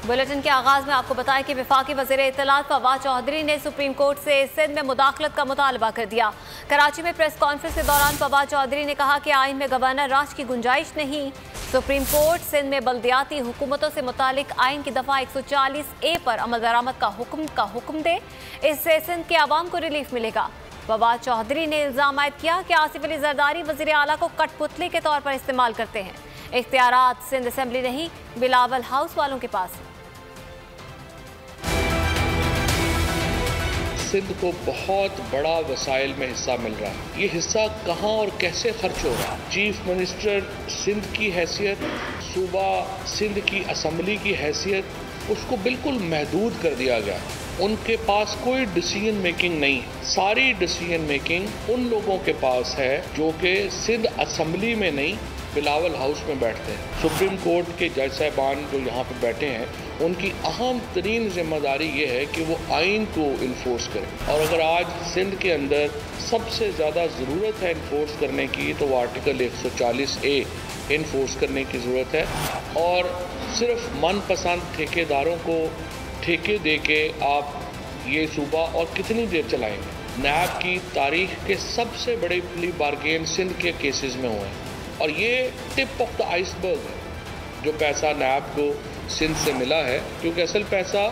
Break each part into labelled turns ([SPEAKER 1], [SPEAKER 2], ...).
[SPEAKER 1] Bulletin के आगाज में आपको बताएं कि वफाकी वज़ीर इत्तलात फवाद चौधरी ने सुप्रीम कोर्ट से सिंध में मुदाखलत का मुतालबा कर दिया। कराची में प्रेस कॉन्फ्रेंस के दौरान फवाद चौधरी ने कहा कि आइन में गवर्नर राज की गुंजाइश नहीं। सुप्रीम कोर्ट सिंध में बल्दियाती हुकूमतों से मुतालिक आइन की दफ़ा 140A पर अमल दरामद का हुक्म दे, इससे सिंध के आवाम को रिलीफ मिलेगा। फवाद चौधरी ने इल्ज़ाम आयद किया कि आसिफ अली जरदारी वज़ीर आला को कठपुतली के तौर पर इस्तेमाल करते हैं। इख्तियारात सिंध असेंबली नहीं, बिलावल हाउस वालों के पास।
[SPEAKER 2] सिंध को बहुत बड़ा वसाइल में हिस्सा मिल रहा है। ये हिस्सा कहाँ और कैसे खर्च हो रहा है? चीफ मिनिस्टर सिंध की हैसियत, सूबा सिंध की असम्बली की हैसियत, उसको बिल्कुल महदूद कर दिया गया। उनके पास कोई डिसीजन मेकिंग नहीं है। सारी डिसीजन मेकिंग उन लोगों के पास है जो कि सिंध असम्बली में नहीं, बिलावल हाउस में बैठते हैं। सुप्रीम कोर्ट के जज साहबान जो यहाँ पे बैठे हैं, उनकी अहम तरीन जिम्मेदारी ये है कि वो आइन को इन्फोर्स करें। और अगर आज सिंध के अंदर सबसे ज़्यादा ज़रूरत है इन्फोर्स करने की, तो वो आर्टिकल 140A इन्फोर्स करने की ज़रूरत है। और सिर्फ मनपसंद ठेकेदारों को ठेके दे के आप ये सूबा और कितनी देर चलाएंगे? नैब की तारीख के सबसे बड़े प्ली बार्गेन सिंध के केसेस में हुए हैं, और ये टिप ऑफ द आइसबर्ग है जो पैसा नैब को सिंध से मिला है, क्योंकि असल पैसा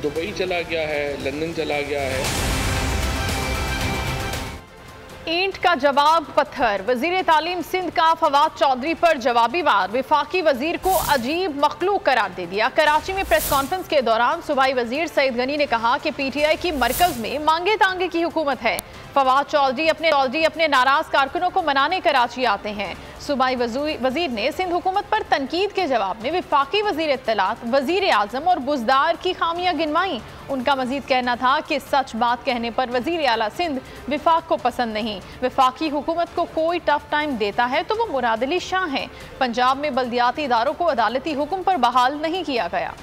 [SPEAKER 2] दुबई चला गया है, लंदन चला गया है।
[SPEAKER 3] ईंट का जवाब पत्थर। वजीर तालीम सिंध का फवाद चौधरी पर जवाबी वार। वफाकी वजीर को अजीब मखलूक करार दे दिया। कराची में प्रेस कॉन्फ्रेंस के दौरान सूबाई वजीर सईद गनी ने कहा कि PTI की मरकज में मांगे तांगे की हुकूमत है। फवाद चौधरी अपने नाराज कारकुनों को मनाने कराची आते हैं। सूबाई वजीर ने सिंध हुकूमत पर तनकीद के जवाब में वफाकी वजीर इत्तलात, वजीर आजम और बुजदार की खामियां गिनवाई। उनका मजीद कहना था कि सच बात कहने पर वजीर आला सिंध विफाक को पसंद नहीं। वफाकी हुकूमत को कोई टफ टाइम देता है तो वो मुराद अली शाह हैं। पंजाब में बल्दियाती इदारों को अदालती हुक्म पर बहाल नहीं किया गया।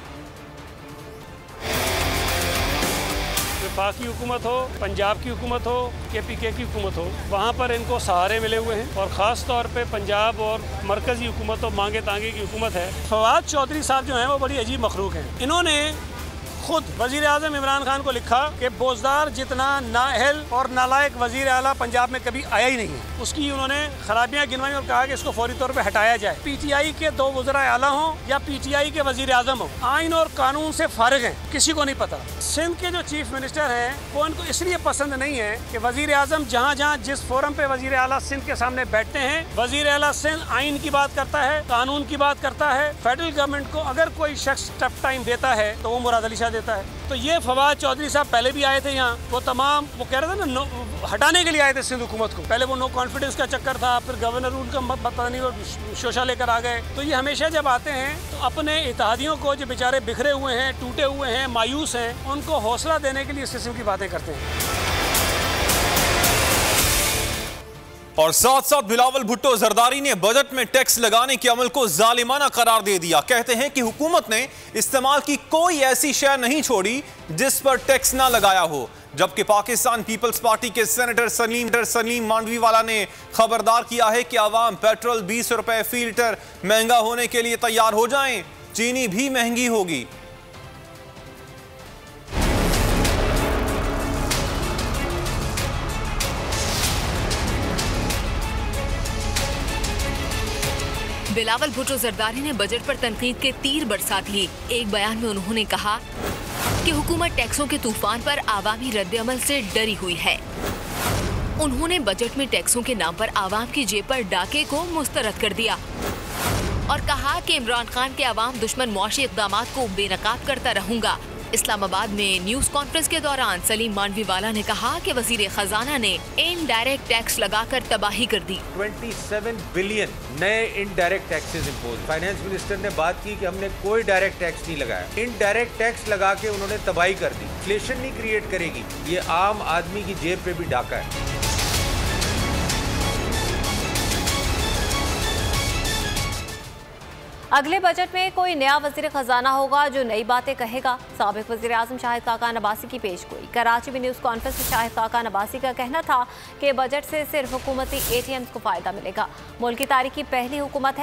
[SPEAKER 4] वफाकी हुकूमत हो, पंजाब की हुकूमत हो, KPK की हुकूमत हो, वहाँ पर इनको सहारे मिले हुए हैं। और ख़ास तौर पे पंजाब और मरकज़ी हुकूमत और मांगे तांगे की हुकूमत है। फवाद चौधरी साहब जो हैं वो बड़ी अजीब मखलूक हैं। इन्होंने खुद वजीर आज़म इमरान खान को लिखा कि बोजदार जितना नाअहल और नालायक वजीर आला पंजाब में कभी आया ही नहीं है। उसकी उन्होंने खराबियां गिनवाई और कहा कि इसको फौरी तौर पे हटाया जाए। PTI के 2 वज़ीर आला हों या PTI के वजीर आज़म हों, आइन और कानून से फारिग हैं, किसी को नहीं पता। सिंध के जो चीफ मिनिस्टर हैं वो इनको इसलिए पसंद नहीं है कि वजीर आज़म जहाँ जहाँ जिस फोरम पे वजीर आला सिंध के सामने बैठते हैं, वजीर आला सिंध आइन की बात करता है, कानून की बात करता है। फेडरल गवर्नमेंट को अगर कोई शख्स टफ टाइम देता है तो वो मुराद अली शाह देता है। तो ये फवाद चौधरी साहब पहले भी आए थे यहाँ, वो कह रहे थे ना, हटाने के लिए आए थे सिंध हुकूमत को। पहले वो नो कॉन्फिडेंस का चक्कर था, फिर गवर्नर रूल का पता नहीं वो शोशा लेकर आ गए। तो ये हमेशा जब आते हैं तो अपने इत्तेहादियों को जो बेचारे बिखरे हुए हैं, टूटे हुए हैं, मायूस हैं, उनको हौसला देने के लिए इस किस्म की बातें करते हैं।
[SPEAKER 5] और साथ साथ बिलावल भुट्टो जरदारी ने बजट में टैक्स लगाने के अमल को जालिमाना करार दे दिया। कहते हैं कि हुकूमत ने इस्तेमाल की कोई ऐसी शय नहीं छोड़ी जिस पर टैक्स ना लगाया हो। जबकि पाकिस्तान पीपल्स पार्टी के सेनेटर सलीम मांडवीवाला ने खबरदार किया है कि आवाम पेट्रोल 20 रुपए फी लीटर महंगा होने के लिए तैयार हो जाएं, चीनी भी महंगी होगी।
[SPEAKER 6] बिलावल भुट्टो जरदारी ने बजट पर तनकीद के तीर बरसात ली। एक बयान में उन्होंने कहा कि हुकूमत टैक्सों के तूफान पर आवामी रद्द-ए-अमल से डरी हुई है। उन्होंने बजट में टैक्सों के नाम पर आवाम की जेब पर डाके को मुस्तरद कर दिया और कहा कि इमरान खान के आवाम दुश्मन मुआशी इक़दामात को बेनकाब करता रहूंगा। इस्लामाबाद में न्यूज कॉन्फ्रेंस के दौरान सलीम मांडवीवाला ने कहा कि वजीर खजाना ने इनडायरेक्ट टैक्स लगाकर तबाही कर दी।
[SPEAKER 7] 27 बिलियन नए indirect taxes impose. Finance minister ने बात की कि हमने कोई डायरेक्ट टैक्स नहीं लगाया, इनडायरेक्ट टैक्स लगा के उन्होंने तबाही कर दी। इन्फ्लेशन नहीं क्रिएट करेगी, ये आम आदमी की जेब पे भी डाका है।
[SPEAKER 1] अगले बजट में कोई नया वजीर खजाना होगा जो नई बातें कहेगा। साबिक वजीर आजम शाहिद काका नबासी की पेशगोई। कराची में न्यूज़ कॉन्फ्रेंस में शाहिद काका नबासी का कहना था कि बजट से सिर्फ हुकूमती ATMs को फायदा मिलेगा। मुल्क की तारीख की पहली हुकूमत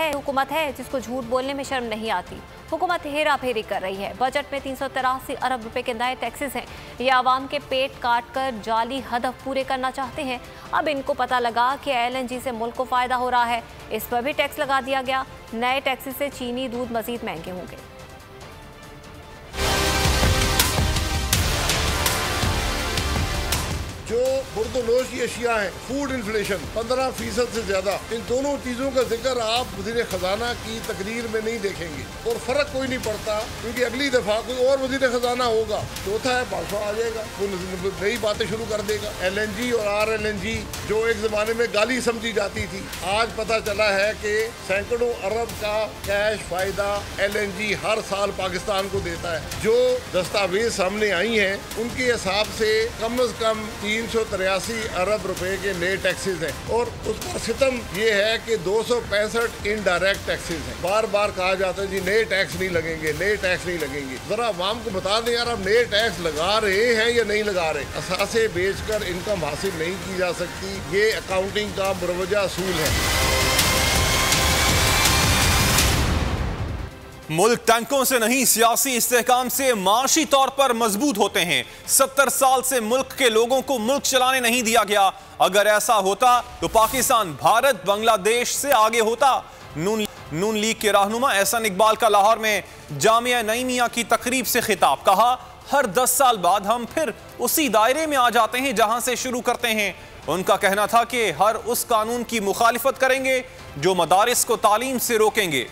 [SPEAKER 1] है जिसको झूठ बोलने में शर्म नहीं आती। हुकूमत हेरा फेरी कर रही है। बजट में 383 अरब रुपए के नए टैक्सेस हैं। ये आवाम के पेट काट कर जाली हदफ पूरे करना चाहते हैं। अब इनको पता लगा कि LNG से मुल्क को फायदा हो रहा है, इस पर भी टैक्स लगा दिया गया। नए टैक्सेस से चीनी, दूध मजीद महंगे होंगे।
[SPEAKER 8] जो खुर्दनोश की अशिया हैं, फूड इन्फ्लेशन 15% से ज्यादा, इन दोनों चीजों का जिक्र आप वजीर खजाना की तकरीर में नहीं देखेंगे और फर्क कोई नहीं पड़ता, क्योंकि अगली दफा कोई और वजीर खजाना होगा, चौथा है बादशाह आ जाएगा, वो नई बातें शुरू कर देगा। LNG और RLNG जो एक जमाने में गाली समझी जाती थी, आज पता चला है कि सैकड़ों अरब का कैश फायदा LNG हर साल पाकिस्तान को देता है। जो दस्तावेज सामने आई हैं उनके हिसाब से कम 383 अरब रुपए के नए टैक्सेस हैं और उस पर सितम ये है कि 265 इनडायरेक्ट टैक्सेस हैं। बार बार कहा जाता है जी नए टैक्स नहीं लगेंगे, नए टैक्स नहीं लगेंगे। जरा आवाम को बता दें यार, आप नए टैक्स लगा रहे हैं या नहीं लगा रहे। असासे बेचकर इनकम हासिल नहीं की जा सकती, ये अकाउंटिंग का मुरवजा असूल है।
[SPEAKER 5] मुल्क टैंकों से नहीं, सियासी इस्तेहकाम से माशी तौर पर मजबूत होते हैं। 70 साल से मुल्क के लोगों को मुल्क चलाने नहीं दिया गया। अगर ऐसा होता तो पाकिस्तान भारत बांग्लादेश से आगे होता। नून लीग के रहनुमा एहसन इकबाल का लाहौर में जामिया नईमिया की तकरीब से खिताब। कहा, हर 10 साल बाद हम फिर उसी दायरे में आ जाते हैं जहां से शुरू करते हैं। उनका कहना था कि हर उस कानून की मुखालिफत करेंगे जो मदारिस को तालीम से रोकेंगे।